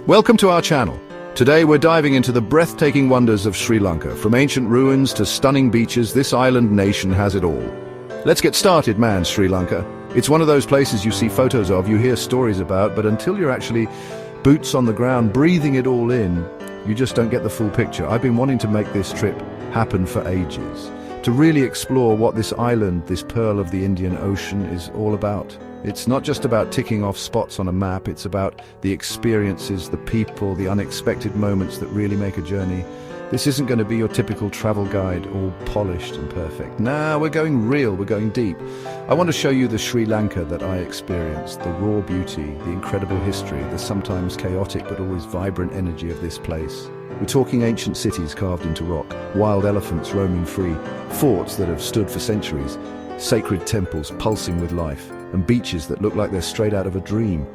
Welcome to our channel. Today we're diving into the breathtaking wonders of Sri Lanka. From ancient ruins to stunning beaches, this island nation has it all. Let's get started, man. Sri Lanka. It's one of those places you see photos of, you hear stories about, but until you're actually boots on the ground, breathing it all in, you just don't get the full picture. I've been wanting to make this trip happen for ages, to really explore what this island, this pearl of the Indian Ocean, is all about. It's not just about ticking off spots on a map, it's about the experiences, the people, the unexpected moments that really make a journey. This isn't going to be your typical travel guide, all polished and perfect. Nah, we're going real, we're going deep. I want to show you the Sri Lanka that I experienced, the raw beauty, the incredible history, the sometimes chaotic but always vibrant energy of this place. We're talking ancient cities carved into rock, wild elephants roaming free, forts that have stood for centuries, sacred temples pulsing with life, and beaches that look like they're straight out of a dream.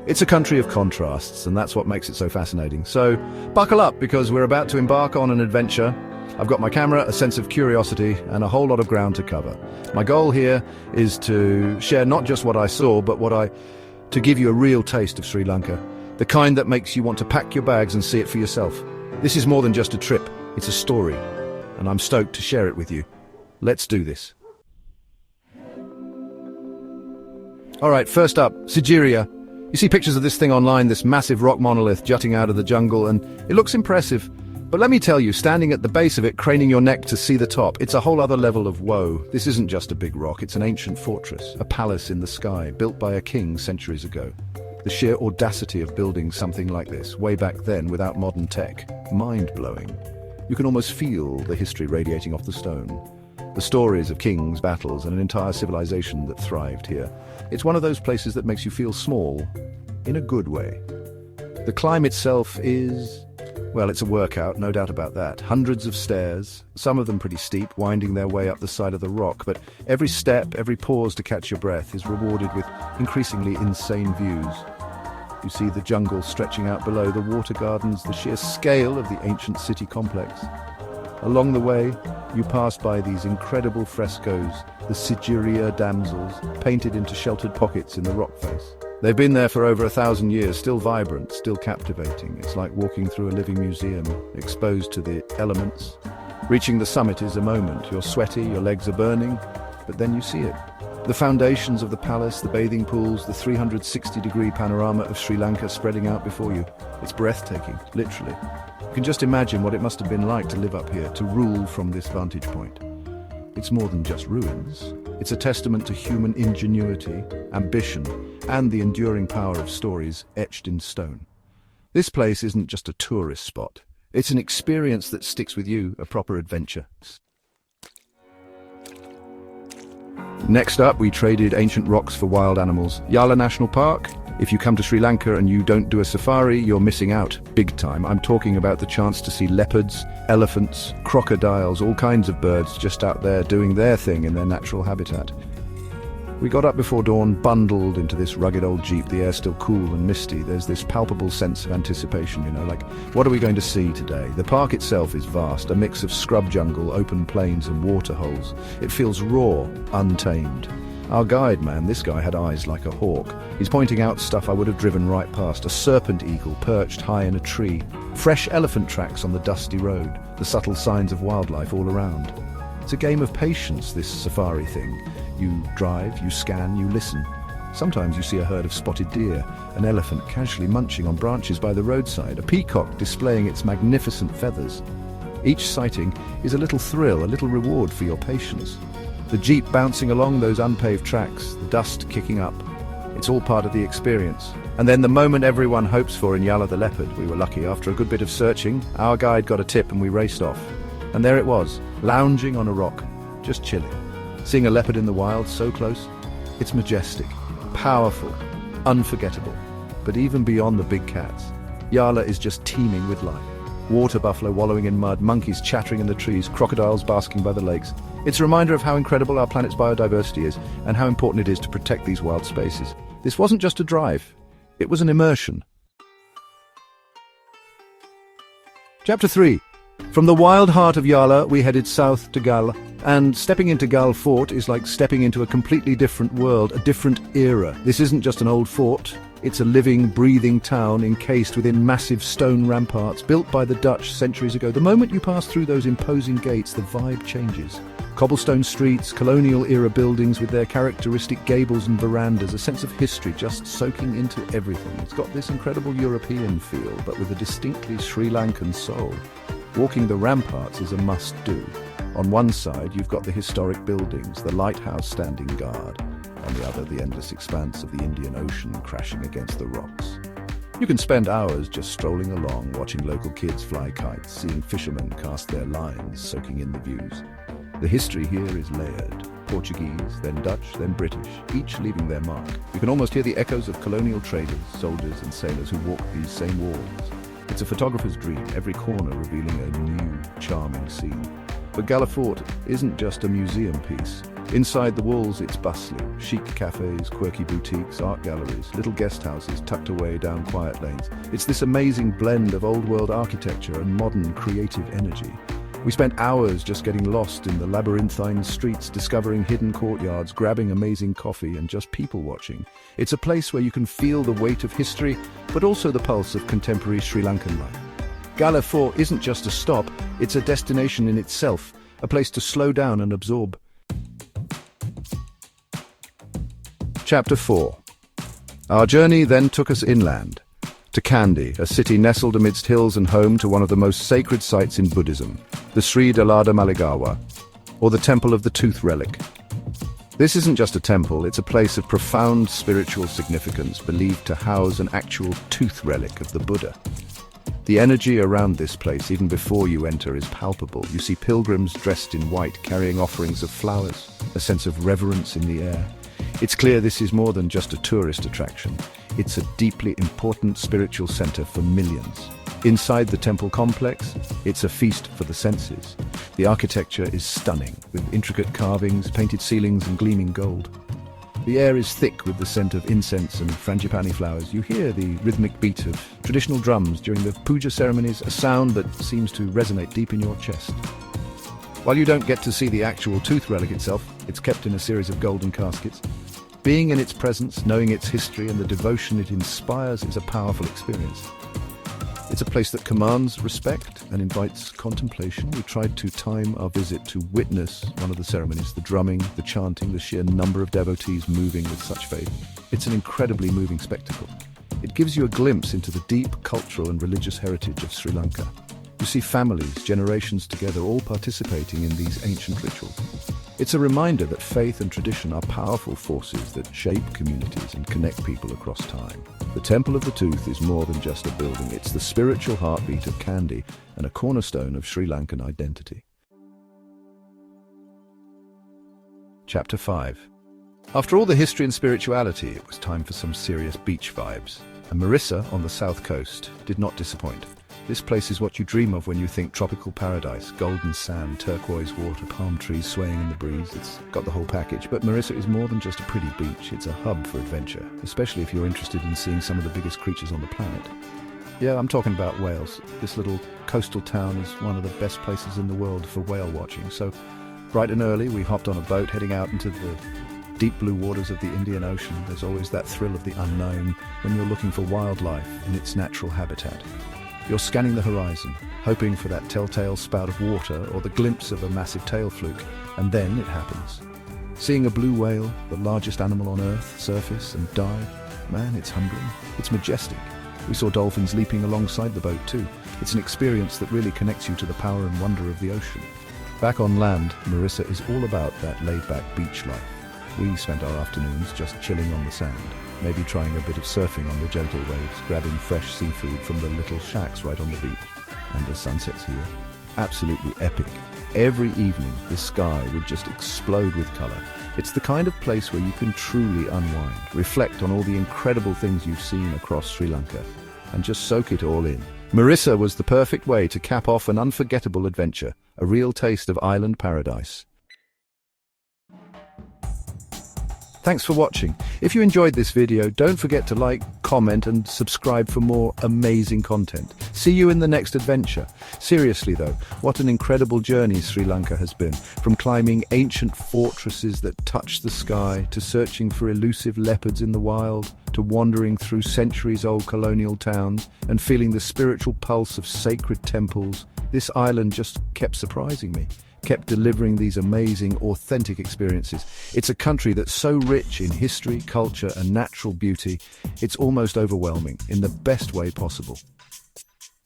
It's a country of contrasts, and that's what makes it so fascinating. So, buckle up, because we're about to embark on an adventure. I've got my camera, a sense of curiosity, and a whole lot of ground to cover. My goal here is to share not just what I saw, but to give you a real taste of Sri Lanka, the kind that makes you want to pack your bags and see it for yourself. This is more than just a trip, it's a story, and I'm stoked to share it with you. Let's do this. Alright, first up, Sigiriya. You see pictures of this thing online, this massive rock monolith jutting out of the jungle, and it looks impressive. But let me tell you, standing at the base of it, craning your neck to see the top, it's a whole other level of woe. This isn't just a big rock, it's an ancient fortress, a palace in the sky, built by a king centuries ago. The sheer audacity of building something like this, way back then, without modern tech, mind-blowing. You can almost feel the history radiating off the stone. The stories of kings, battles, and an entire civilization that thrived here. It's one of those places that makes you feel small, in a good way. The climb itself is, well, it's a workout, no doubt about that. Hundreds of stairs, some of them pretty steep, winding their way up the side of the rock, but every step, every pause to catch your breath is rewarded with increasingly insane views. You see the jungle stretching out below, the water gardens, the sheer scale of the ancient city complex. Along the way, you pass by these incredible frescoes, the Sigiriya damsels, painted into sheltered pockets in the rock face. They've been there for over 1,000 years, still vibrant, still captivating. It's like walking through a living museum, exposed to the elements. Reaching the summit is a moment. You're sweaty, your legs are burning, but then you see it. The foundations of the palace, the bathing pools, the 360-degree panorama of Sri Lanka spreading out before you. It's breathtaking, literally. You can just imagine what it must have been like to live up here, to rule from this vantage point. It's more than just ruins. It's a testament to human ingenuity, ambition, and the enduring power of stories etched in stone. This place isn't just a tourist spot. It's an experience that sticks with you, a proper adventure. Next up, we traded ancient rocks for wild animals. Yala National Park. If you come to Sri Lanka and you don't do a safari, you're missing out, big time. I'm talking about the chance to see leopards, elephants, crocodiles, all kinds of birds just out there doing their thing in their natural habitat. We got up before dawn, bundled into this rugged old jeep, the air still cool and misty. There's this palpable sense of anticipation, like, what are we going to see today? The park itself is vast, a mix of scrub jungle, open plains and water holes. It feels raw, untamed. Our guide, man, this guy had eyes like a hawk. He's pointing out stuff I would have driven right past. A serpent eagle perched high in a tree. Fresh elephant tracks on the dusty road. The subtle signs of wildlife all around. It's a game of patience, this safari thing. You drive, you scan, you listen. Sometimes you see a herd of spotted deer, an elephant casually munching on branches by the roadside, a peacock displaying its magnificent feathers. Each sighting is a little thrill, a little reward for your patience. The jeep bouncing along those unpaved tracks, the dust kicking up. It's all part of the experience. And then the moment everyone hopes for in Yala the leopard. We were lucky. After a good bit of searching, our guide got a tip and we raced off. And there it was, lounging on a rock, just chilling. Seeing a leopard in the wild, so close. It's majestic, powerful, unforgettable. But even beyond the big cats, Yala is just teeming with life. Water buffalo wallowing in mud, monkeys chattering in the trees, crocodiles basking by the lakes. It's a reminder of how incredible our planet's biodiversity is and how important it is to protect these wild spaces. This wasn't just a drive, it was an immersion. Chapter 3. From the wild heart of Yala, we headed south to Gal, and stepping into Gal Fort is like stepping into a completely different world, a different era. This isn't just an old fort, It's a living, breathing town encased within massive stone ramparts built by the Dutch centuries ago. The moment you pass through those imposing gates, the vibe changes. Cobblestone streets, colonial-era buildings with their characteristic gables and verandas, a sense of history just soaking into everything. It's got this incredible European feel, but with a distinctly Sri Lankan soul. Walking the ramparts is a must-do. On one side, you've got the historic buildings, the lighthouse standing guard. On the other, the endless expanse of the Indian Ocean crashing against the rocks. You can spend hours just strolling along, watching local kids fly kites, seeing fishermen cast their lines, soaking in the views. The history here is layered. Portuguese, then Dutch, then British, each leaving their mark. You can almost hear the echoes of colonial traders, soldiers and sailors who walked these same walls. It's a photographer's dream, every corner revealing a new, charming scene. But Gala Fort isn't just a museum piece. Inside the walls, it's bustling. Chic cafes, quirky boutiques, art galleries, little guest houses tucked away down quiet lanes. It's this amazing blend of old-world architecture and modern creative energy. We spent hours just getting lost in the labyrinthine streets, discovering hidden courtyards, grabbing amazing coffee, and just people watching. It's a place where you can feel the weight of history, but also the pulse of contemporary Sri Lankan life. Gala Fort isn't just a stop, it's a destination in itself, a place to slow down and absorb. Chapter 4. Our journey then took us inland, to Kandy, a city nestled amidst hills and home to one of the most sacred sites in Buddhism, the Sri Dalada Maligawa, or the Temple of the Tooth Relic. This isn't just a temple, it's a place of profound spiritual significance, believed to house an actual tooth relic of the Buddha. The energy around this place, even before you enter, is palpable. You see pilgrims dressed in white, carrying offerings of flowers, a sense of reverence in the air. It's clear this is more than just a tourist attraction. It's a deeply important spiritual center for millions. Inside the temple complex, it's a feast for the senses. The architecture is stunning, with intricate carvings, painted ceilings, and gleaming gold. The air is thick with the scent of incense and frangipani flowers. You hear the rhythmic beat of traditional drums during the puja ceremonies, a sound that seems to resonate deep in your chest. While you don't get to see the actual tooth relic itself, it's kept in a series of golden caskets. Being in its presence, knowing its history and the devotion it inspires is a powerful experience. It's a place that commands respect and invites contemplation. We tried to time our visit to witness one of the ceremonies, the drumming, the chanting, the sheer number of devotees moving with such faith. It's an incredibly moving spectacle. It gives you a glimpse into the deep cultural and religious heritage of Sri Lanka. You see families, generations together, all participating in these ancient rituals. It's a reminder that faith and tradition are powerful forces that shape communities and connect people across time. The Temple of the Tooth is more than just a building. It's the spiritual heartbeat of Kandy and a cornerstone of Sri Lankan identity. Chapter 5. After all the history and spirituality, it was time for some serious beach vibes. And Marissa, on the south coast, did not disappoint. This place is what you dream of when you think tropical paradise, golden sand, turquoise water, palm trees swaying in the breeze. It's got the whole package, but Marissa is more than just a pretty beach. It's a hub for adventure, especially if you're interested in seeing some of the biggest creatures on the planet. Yeah, I'm talking about whales. This little coastal town is one of the best places in the world for whale watching. So, bright and early, we hopped on a boat heading out into the deep blue waters of the Indian Ocean. There's always that thrill of the unknown when you're looking for wildlife in its natural habitat. You're scanning the horizon, hoping for that telltale spout of water or the glimpse of a massive tail fluke, and then it happens. Seeing a blue whale, the largest animal on Earth, surface and dive, man, it's humbling. It's majestic. We saw dolphins leaping alongside the boat too. It's an experience that really connects you to the power and wonder of the ocean. Back on land, Marissa is all about that laid-back beach life. We spent our afternoons just chilling on the sand, maybe trying a bit of surfing on the gentle waves, grabbing fresh seafood from the little shacks right on the beach. And the sunsets here, absolutely epic. Every evening, the sky would just explode with color. It's the kind of place where you can truly unwind, reflect on all the incredible things you've seen across Sri Lanka, and just soak it all in. Marissa was the perfect way to cap off an unforgettable adventure, a real taste of island paradise. Thanks for watching. If you enjoyed this video, don't forget to like, comment and subscribe for more amazing content. See you in the next adventure. Seriously though, what an incredible journey Sri Lanka has been. From climbing ancient fortresses that touch the sky, to searching for elusive leopards in the wild, to wandering through centuries-old colonial towns and feeling the spiritual pulse of sacred temples, this island just kept surprising me. Kept delivering these amazing, authentic experiences. It's a country that's so rich in history, culture, and natural beauty, it's almost overwhelming, in the best way possible.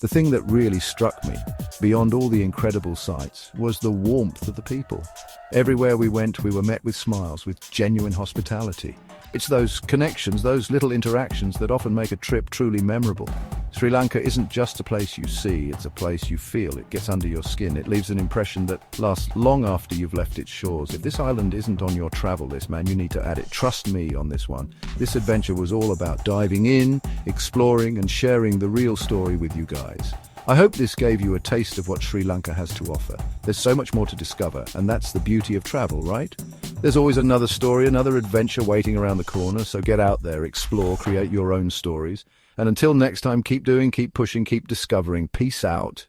The thing that really struck me, beyond all the incredible sights, was the warmth of the people. Everywhere we went, we were met with smiles, with genuine hospitality. It's those connections, those little interactions that often make a trip truly memorable. Sri Lanka isn't just a place you see, it's a place you feel. It gets under your skin. It leaves an impression that lasts long after you've left its shores. If this island isn't on your travel list, man, you need to add it. Trust me on this one. This adventure was all about diving in, exploring, and sharing the real story with you guys. I hope this gave you a taste of what Sri Lanka has to offer. There's so much more to discover, and that's the beauty of travel, right? There's always another story, another adventure waiting around the corner, so get out there, explore, create your own stories. And until next time, keep doing, keep pushing, keep discovering. Peace out.